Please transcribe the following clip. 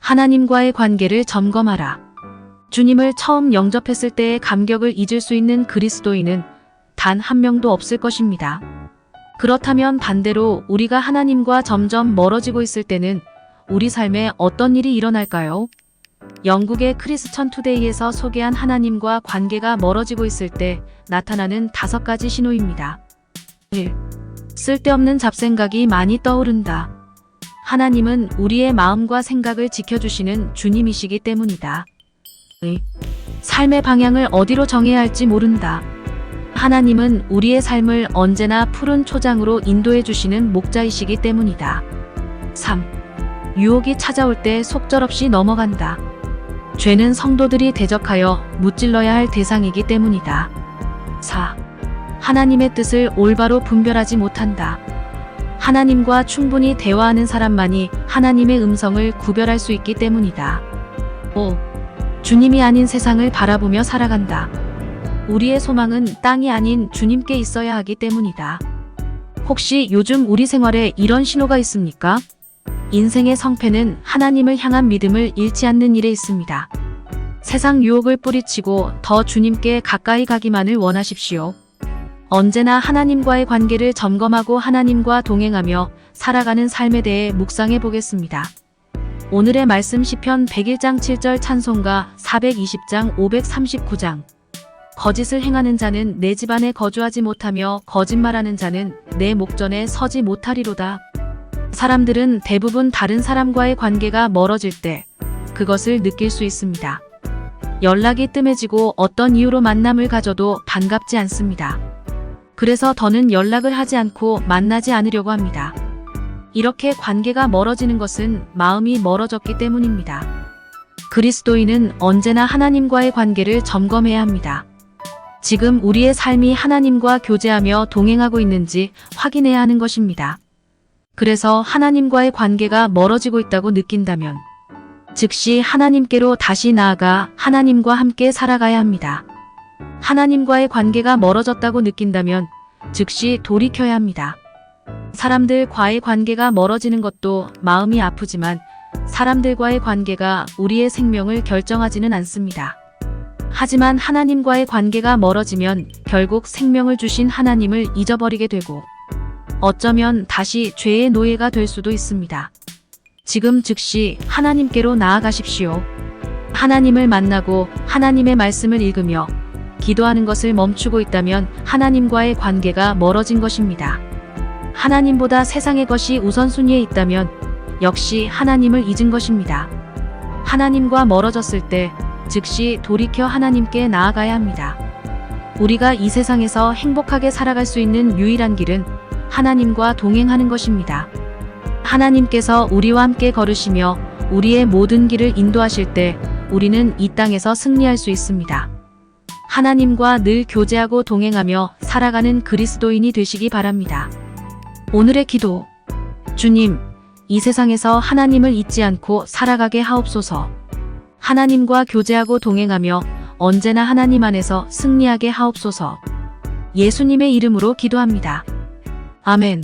하나님과의 관계를 점검하라. 주님을 처음 영접했을 때의 감격을 잊을 수 있는 그리스도인은 단 한 명도 없을 것입니다. 그렇다면 반대로 우리가 하나님과 점점 멀어지고 있을 때는 우리 삶에 어떤 일이 일어날까요? 영국의 크리스천 투데이에서 소개한 하나님과 관계가 멀어지고 있을 때 나타나는 5가지 신호입니다. 1. 쓸데없는 잡생각이 많이 떠오른다. 하나님은 우리의 마음과 생각을 지켜주시는 주님이시기 때문이다. 2. 삶의 방향을 어디로 정해야 할지 모른다. 하나님은 우리의 삶을 언제나 푸른 초장으로 인도해 주시는 목자이시기 때문이다. 3. 유혹이 찾아올 때 속절없이 넘어간다. 죄는 성도들이 대적하여 무찔러야 할 대상이기 때문이다. 4. 하나님의 뜻을 올바로 분별하지 못한다. 하나님과 충분히 대화하는 사람만이 하나님의 음성을 구별할 수 있기 때문이다. 5. 주님이 아닌 세상을 바라보며 살아간다. 우리의 소망은 땅이 아닌 주님께 있어야 하기 때문이다. 혹시 요즘 우리 생활에 이런 신호가 있습니까? 인생의 성패는 하나님을 향한 믿음을 잃지 않는 일에 있습니다. 세상 유혹을 뿌리치고 더 주님께 가까이 가기만을 원하십시오. 언제나 하나님과의 관계를 점검하고 하나님과 동행하며 살아가는 삶에 대해 묵상해 보겠습니다. 오늘의 말씀 시편 101장 7절 찬송가 420장 539장. 거짓을 행하는 자는 내 집안에 거주하지 못하며 거짓말하는 자는 내 목전에 서지 못하리로다. 사람들은 대부분 다른 사람과의 관계가 멀어질 때 그것을 느낄 수 있습니다. 연락이 뜸해지고 어떤 이유로 만남을 가져도 반갑지 않습니다. 그래서 더는 연락을 하지 않고 만나지 않으려고 합니다. 이렇게 관계가 멀어지는 것은 마음이 멀어졌기 때문입니다. 그리스도인은 언제나 하나님과의 관계를 점검해야 합니다. 지금 우리의 삶이 하나님과 교제하며 동행하고 있는지 확인해야 하는 것입니다. 그래서 하나님과의 관계가 멀어지고 있다고 느낀다면 즉시 하나님께로 다시 나아가 하나님과 함께 살아가야 합니다. 하나님과의 관계가 멀어졌다고 느낀다면 즉시 돌이켜야 합니다. 사람들과의 관계가 멀어지는 것도 마음이 아프지만 사람들과의 관계가 우리의 생명을 결정하지는 않습니다. 하지만 하나님과의 관계가 멀어지면 결국 생명을 주신 하나님을 잊어버리게 되고 어쩌면 다시 죄의 노예가 될 수도 있습니다. 지금 즉시 하나님께로 나아가십시오. 하나님을 만나고 하나님의 말씀을 읽으며 기도하는 것을 멈추고 있다면 하나님과의 관계가 멀어진 것입니다. 하나님보다 세상의 것이 우선순위에 있다면 역시 하나님을 잊은 것입니다. 하나님과 멀어졌을 때 즉시 돌이켜 하나님께 나아가야 합니다. 우리가 이 세상에서 행복하게 살아갈 수 있는 유일한 길은 하나님과 동행하는 것입니다. 하나님께서 우리와 함께 걸으시며 우리의 모든 길을 인도하실 때 우리는 이 땅에서 승리할 수 있습니다. 하나님과 늘 교제하고 동행하며 살아가는 그리스도인이 되시기 바랍니다. 오늘의 기도. 주님, 이 세상에서 하나님을 잊지 않고 살아가게 하옵소서. 하나님과 교제하고 동행하며 언제나 하나님 안에서 승리하게 하옵소서. 예수님의 이름으로 기도합니다. 아멘.